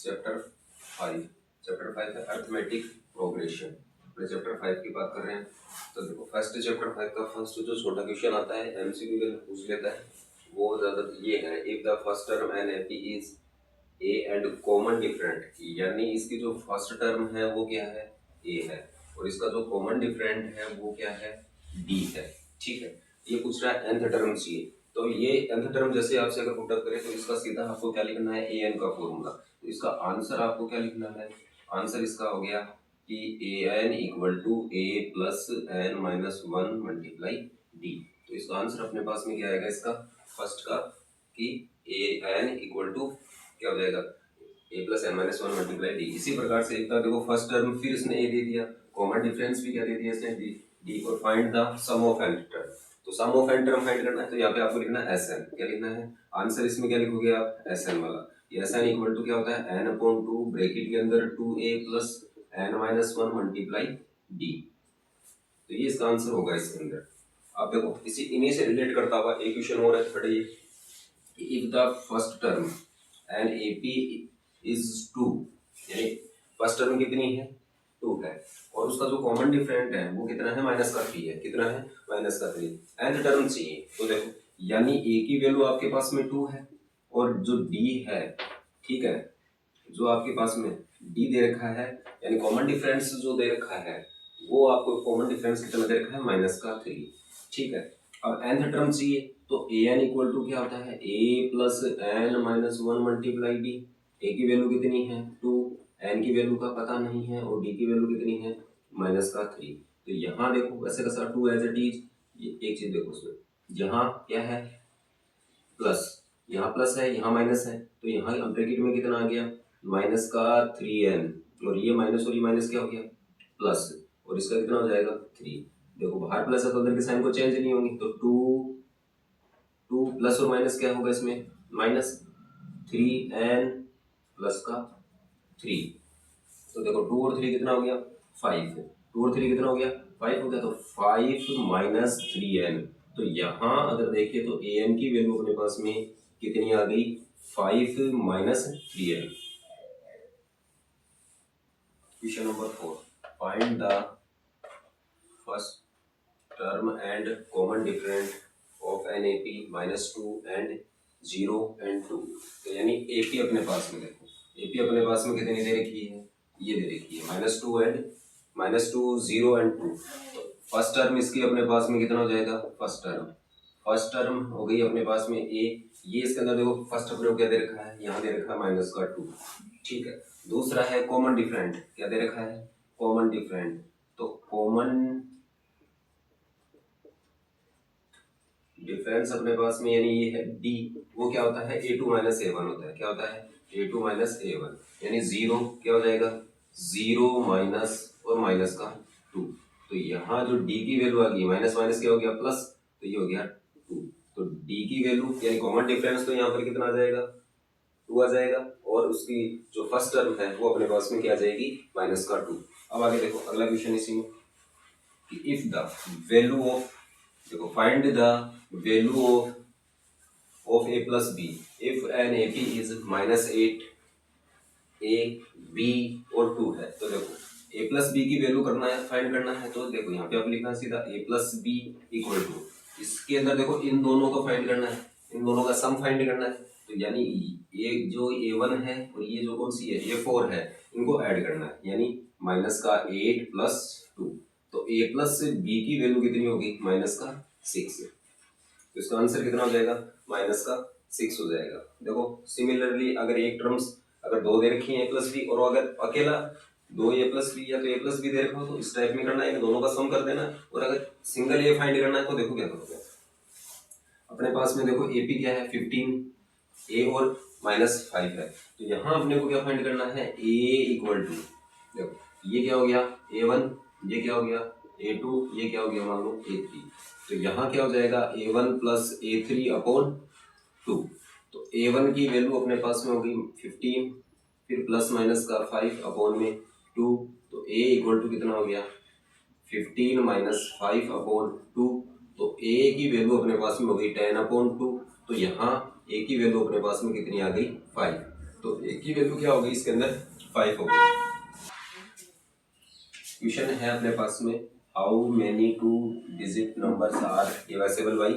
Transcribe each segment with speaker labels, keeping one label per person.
Speaker 1: Chapter 5 है arithmetic progression. अपने chapter 5 की बात कर रहे हैं। तो देखो फर्स्ट चैप्टर 5 का फर्स्ट जो छोटा क्वेश्चन आता है एमसीक्यू के पूछ लेता है, वो ज्यादा ये है, if the first term an AP is A and common different, यानी इसकी जो फर्स्ट टर्म है वो क्या है, ए है, और इसका जो कॉमन डिफरेंट है वो क्या है, डी है। ठीक है, ये पूछ रहा है nth टर्म चाहिए। तो ये nth टर्म जैसे आपसे अगर पुटअप करें तो इसका सीधा आपको क्या लिखना है, ए एन का फॉर्मूला। तो इसका आंसर आपको क्या लिखना है, आंसर इसका हो गया कि a n equal to a plus n minus one multiply d. तो इसका आंसर अपने पास में क्या आएगा, इसका फर्स्ट का कि ए एन इक्वल टू क्या हो जाएगा, a plus n minus one multiply d. इसी प्रकार से एक बार देखो फर्स्ट टर्म, फिर इसने ए दे दिया, कॉमन डिफरेंस भी क्या दे दिया इसने, डी, और find the sum of n term. तो sum of n term find करना है, तो यहाँ पे आपको लिखना है एस एन। क्या लिखना है, आंसर इसमें क्या लिखोगे आप, एस एन वाला। एस एन इक्वल टू क्या होता है, एन अपॉन टू ब्रैकेट के अंदर two a plus n minus one multiply d. तो ये इसका आंसर होगा इसके अंदर। अब देखो इसी इन्हीं से रिलेट करता हुआ एक क्वेश्चन हो रहा है, पढ़िए। If the first term and AP is two, यानी फर्स्ट टर्म कितनी है, टू है, और उसका जो कॉमन डिफरेंट है वो कितना है, माइनस का थ्री है। कितना है, माइनस का थ्री। nth टर्म चाहिए, तो देखो यानी a की वैल्यू आपके पास में टू है, और जो d है, ठीक है, जो आपके पास में d दे रखा है, यानी कॉमन डिफरेंस जो दे रखा है वो आपको कॉमन डिफरेंस कितना दे रखा है, माइनस का थ्री। ठीक है, अब nth टर्म चाहिए, तो ए एन इक्वल टू क्या होता है, a plus n minus one multiply d. A की वैल्यू कितनी है, टू, एन की वैल्यू का पता नहीं है, और डी की वैल्यू कितनी है, माइनस का थ्री। तो यहाँ देखो वैसे कैसा टू एज इट इज, एक चीज देखो उसमें, यहाँ क्या है प्लस, यहाँ प्लस है, यहाँ माइनस है, तो यहाँ ब्रैकेट में कितना आ गया, माइनस का थ्री एन, और ये माइनस और ये माइनस क्या हो गया, प्लस, और इसका कितना हो जाएगा, थ्री। देखो बाहर प्लस है तो अंदर के साइन को चेंज नहीं होंगी, तो टू प्लस और माइनस क्या होगा इसमें, माइनस थ्री एन प्लस का थ्री। तो देखो टू और थ्री कितना हो गया, फाइव। टू और थ्री कितना हो गया, फाइव हो गया, तो फाइव माइनस थ्री एन। तो यहाँ अगर देखें तो ए एन की वैल्यू अपने पास में कितनी आ गई, five minus three n. Question number 4, find the first term and common different of an A P minus two and zero and two. तो यानी ए पी अपने पास में देखो, ए पी अपने पास में कितनी दे रखी है, ये दे रखी है minus two zero and two. तो फर्स्ट टर्म इसकी अपने पास में कितना हो जाएगा, फर्स्ट टर्म हो गई अपने पास में ए, ये इसके अंदर देखो फर्स्ट अपने को क्या दे रखा है, यहाँ दे रखा है माइनस का टू। ठीक है, दूसरा है कॉमन डिफरेंट, क्या दे रखा है, कॉमन डिफरेंट। तो कॉमन डिफरेंस अपने पास में यानी ये है डी, वो क्या होता है, ए टू माइनस ए वन होता है। क्या होता है, ए टू माइनस ए वन, यानी जीरो क्या हो जाएगा, जीरो माइनस और माइनस का टू। तो यहाँ जो डी की वैल्यू आ गई, माइनस माइनस क्या हो गया, प्लस, तो ये हो गया टू। तो डी की वैल्यू यानी कॉमन डिफरेंस तो यहाँ पर कितना आ जाएगा, टू आ जाएगा, और उसकी जो फर्स्ट टर्म है वो अपने पास में क्या आ जाएगी, माइनस का टू। अब आगे देखो अगला क्वेश्चन इसी में, इफ द वैल्यू ऑफ, देखो find the value of a plus b if an AP is minus eight, a b और 2 है। तो देखो a plus b की वैल्यू करना है, फाइंड करना है। तो देखो यहाँ पे आप लिखना है सीधा a plus b equal to, इसके अंदर देखो इन दोनों को फाइंड करना है, इन दोनों का सम फाइंड करना है। तो यानी ये जो a1 है और ये जो कौन सी है, a4 है, इनको ऐड करना है, यानी माइनस का 8 प्लस 2। तो a प्लस b की वैल्यू कितनी होगी, माइनस का 6। तो इसका आंसर कितना हो जाएगा, माइनस का 6 हो जाएगा। देखो सिमिलरली अगर एक टर्म्स अगर दो दे रखी है ए प्लस बी, और अगर अकेला दो ए प्लस बी या तो ए प्लस बी दे रखा हो तो इस टाइप में करना है, दोनों का सम कर देना। और अगर सिंगल ए फाइंड करना है तो देखो क्या करोगे, अपने पास में देखो ए पी क्या है 15, ए और माइनस 5 है। तो यहाँ अपने को क्या फाइंड करना है, ए इक्वल टू, देखो ये क्या हो गया a1, ये क्या हो गया a2, ये क्या हो गया मान लो a3। तो यहाँ क्या हो जाएगा a1 प्लस a3 अपॉन 2। तो a1 की वैल्यू अपने पास में होगी 15, फिर प्लस माइनस का 5 अपॉन में 2। तो a इक्वल टू कितना हो गया 15 माइनस 5 अपॉन 2। तो a की वैल्यू अपने पास में हो गई 10 अपॉन 2। तो यहाँ a की वैल्यू अपने पास में कितनी आ गई 5। तो ए की वैल्यू क्या होगी इसके अंदर 5 होगी। क्वेश्चन है अपने पास में how many 2 digit numbers are divisible by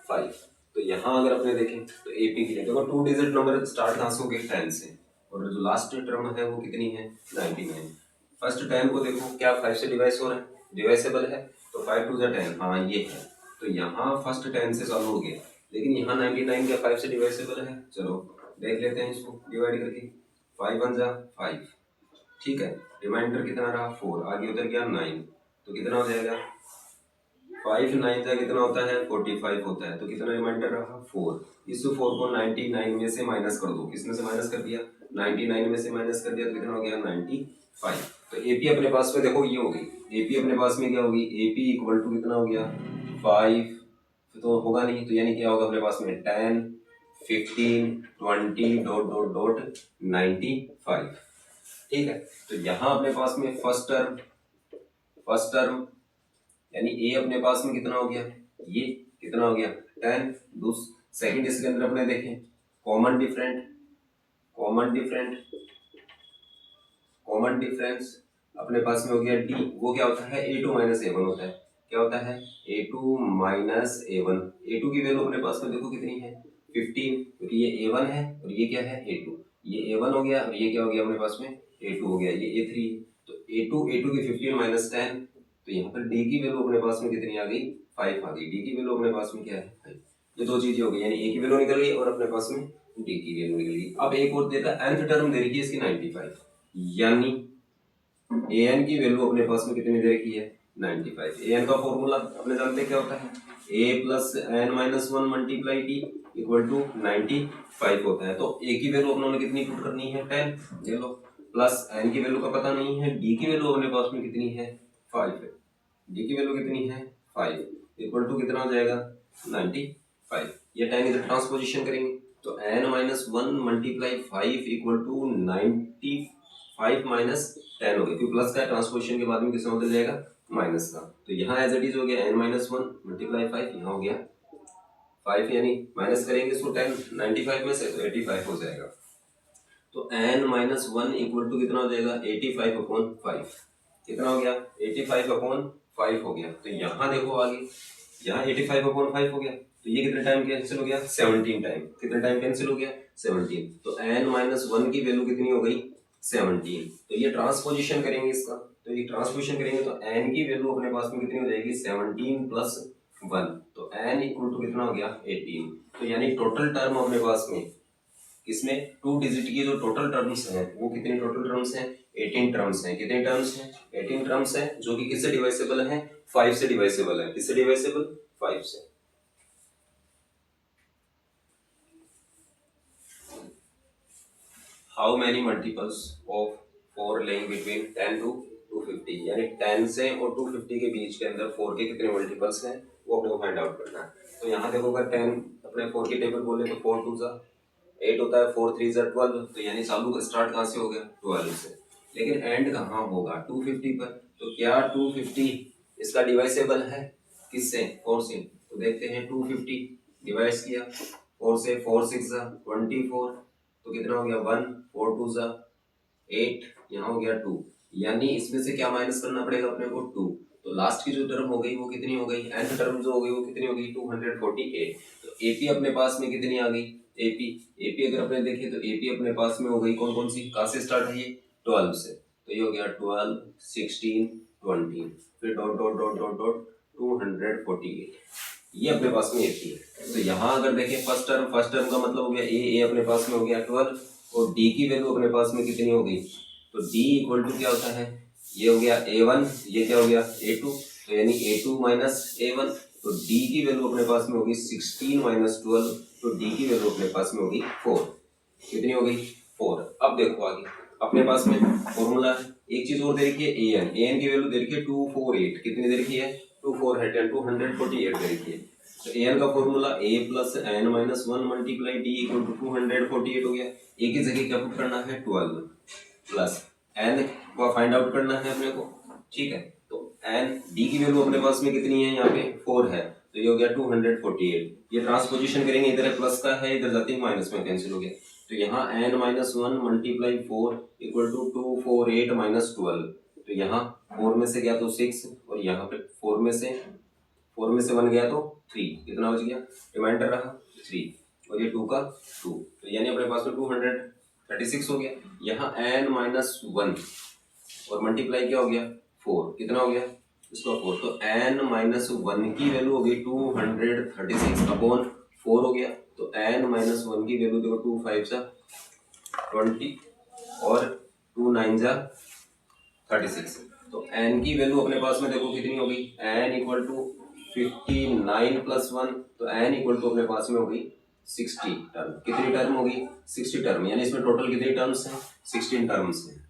Speaker 1: 5। तो यहाँ अगर अपने देखें तो एपी के लिए देखो 2 डिजिट नंबर स्टार्ट कहाँ से हो गए 10 से, और जो लास्ट टर्म है वो कितनी है 99। फर्स्ट 10 को देखो क्या 5 से डिवाइस हो रहा है, डिवाइसेबल है, तो 5 2 10, हाँ ये है। तो यहाँ फर्स्ट 10 से चालू हो गया, लेकिन यहाँ 99 क्या 5 से डिवाइसेबल है। चलो देख लेते हैं इसको डिवाइड करके, 5 1 जा 5, ठीक है, रिमाइंडर कितना रहा 4, आगे उधर गया 9, तो कितना हो जाएगा 5 9 जा कितना होता है 45 होता है, तो कितना रिमाइंडर रहा 4। इस 4 को 99 में से माइनस कर दो, किसमें से माइनस कर दिया 99 में से माइनस कर दिया, तो कितना हो गया 95। तो एपी अपने पास में देखो ये हो गई, एपी अपने पास में क्या होगी, एपी इक्वल टू कितना हो गया 5, तो होगा नहीं, तो यानी क्या होगा अपने पास में 10 15 20 डॉट डॉट डॉट 95, ठीक है। तो यहाँ अपने पास में फर्स्ट टर्म यानी ए अपने पास में कितना हो गया, ये कितना हो गया 10, सेकंड इसके अंदर अपने देखें कॉमन डिफरेंस अपने पास में हो गया डी, वो क्या होता है a2 माइनस a1 होता है, क्या होता है a2 माइनस a1। a2 की वैल्यू अपने पास में देखो कितनी है 15, क्योंकि ये a1 है और ये क्या है a2, ये a1 हो गया और ये क्या हो गया अपने पास में a2 हो गया, ये a3 है, तो a2 की 15 माइनस 10, तो यहाँ पर d की वैल्यू अपने पास में कितनी आ गई 5 आ गई, d की वैल्यू अपने पास में क्या है 5। ये दो चीजें हो गई, यानी a की वैल्यू निकल गई और अपने पास में d की वैल्यू निकल गई। अब एक और देता है nth टर्म दे रखी है इसकी 95, यानी an की वैल्यू अपने पास में कितनी दे रखी है 95। an का फॉर्मूला अपने जानते क्या होता है, a plus n minus 1 multiply d equal to 95 होता है। तो a की वैल्यू अपनों ने कितनी पुट करनी है 10, ये लो, प्लस n की वैल्यू का पता नहीं है, d की वैल्यू अपने पास में कितनी है 5 है, d की वैल्यू कितनी है 5 इक्वल टू कितना हो जाएगा 95। ये 10 इधर ट्रांसपोजिशन करेंगे तो n minus 1 multiply 5 equal to 95 minus 10 हो गया, क्योंकि प्लस का ट्रांसपोजिशन के बाद में किसमें बदल जाएगा माइनस का, तो यहाँ एज इट इज हो गया n माइनस 1 मल्टीप्लाई 5, यहाँ हो गया 5, यानी माइनस करेंगे इसको 10 95 में से तो 85 हो जाएगा। तो n माइनस 1 इक्वल टू कितना हो जाएगा 85 अपॉन 5, कितना हो गया 85 अपॉन 5 हो गया। तो यहाँ देखो आगे, यहाँ 85 अपॉन 5 हो गया, तो ये कितने टाइम कैंसिल हो गया 17 टाइम, कितने टाइम कैंसिल हो गया 17, तो n माइनस 1 की वैल्यू कितनी हो गई 17। तो ये ट्रांसपोजिशन करेंगे इसका, तो ये ट्रांसपोजिशन करेंगे तो n की वैल्यू अपने पास में कितनी हो जाएगी 17 प्लस 1, तो n इक्वल टू कितना हो गया 18। तो यानी टोटल टर्म अपने पास में इसमें 2 डिजिट की जो टोटल टर्म्स हैं वो कितने टोटल टर्म्स हैं 18 टर्म्स हैं, कितने टर्म्स हैं 18 टर्म्स हैं, जो कि किससे डिवाइसेबल है 5 से डिवाइसेबल है, किससे डिवाइसेबल 5 से। How many multiples of 4 laying between 10 to 250, यानी 10 से और 250 के बीच के अंदर 4 के कितने मल्टीपल्स हैं वो अपने को फाइंड आउट करना है। तो यहाँ देखो अगर 10 अपने 4 की टेबल बोले तो 4 2 जा 8 होता है, 4 3 जा 12, तो यानी चालू का स्टार्ट कहाँ से हो गया 12 से, लेकिन एंड कहाँ होगा 250 पर। तो क्या 250 इसका डिवाइसेबल है किससे 4 से, तो देखते हैं 250 डिवाइस किया 4 से, 4 6 जा 24, तो कितना हो गया 1, 4 2 जा 8, यहाँ हो गया 2, यानी इसमें से क्या माइनस करना पड़ेगा अपने को 2, तो लास्ट की जो टर्म हो गई वो कितनी हो गई, nth टर्म जो हो गई वो कितनी हो गई 248। तो एपी अपने पास में कितनी आ गई, एपी अगर अपने देखें तो एपी अपने पास में हो गई कौन कौन सी, कहाँ से स्टार्ट है ये 12 से, तो ये हो गया 12 16 20, फिर dot dot dot dot dot 248, ये अपने पास में एपी है। तो यहाँ अगर देखें फर्स्ट टर्म का मतलब हो गया ए अपने पास में हो गया 12, और डी की वैल्यू अपने पास में कितनी हो गई, तो डी इक्वल टू क्या होता है, ये हो गया a1, ये क्या हो गया a2, तो यानी a2 माइनस a1, तो d की वैल्यू अपने पास में होगी 16 माइनस 12, तो d की वैल्यू अपने पास में होगी 4, कितनी हो गई 4। अब देखो आगे अपने पास में फॉर्मूला एक चीज और दे रखी है an की वैल्यू दे रखी है 248, कितनी दे रखी है 248 दे रखी है। तो an का formula a plus n minus 1 multiply d equal to 248 हो गया, a की जगह क्या पुट करना है 12 प्लस n को फाइंड आउट करना है अपने को, ठीक है। तो n d की वैल्यू अपने पास में कितनी है यहाँ पे 4 है, तो ये हो गया 248, ये ट्रांसपोजिशन करेंगे इधर प्लस का है इधर जाते ही माइनस में कैंसिल हो गया, तो यहाँ n minus one multiply 4 equal to 248 minus 12। तो यहाँ 4 में से गया तो 6 और यहाँ पे 4 में से 1 गया तो 3, कितना बच गया, रिमाइंडर रहा 3 और ये 2 का 2, तो यानी अपने पास में 236 हो गया। यहाँ n माइनस वन और मल्टीप्लाई क्या हो गया 4, कितना हो गया इसका 4, तो n माइनस वन की वैल्यू हो गई 236 अपॉन 4 हो गया। तो n माइनस वन की वैल्यू देखो 2 5 जा 20 और 2 9 जा 36। तो n की वैल्यू अपने पास में देखो कितनी हो गई, n इक्वल टू 59 प्लस 1, तो n इक्वल टू अपने पास में हो गई 60 टर्म। कितनी टर्म होगी 60 टर्म, यानी इसमें टोटल कितनी टर्म्स हैं 16 टर्म्स हैं।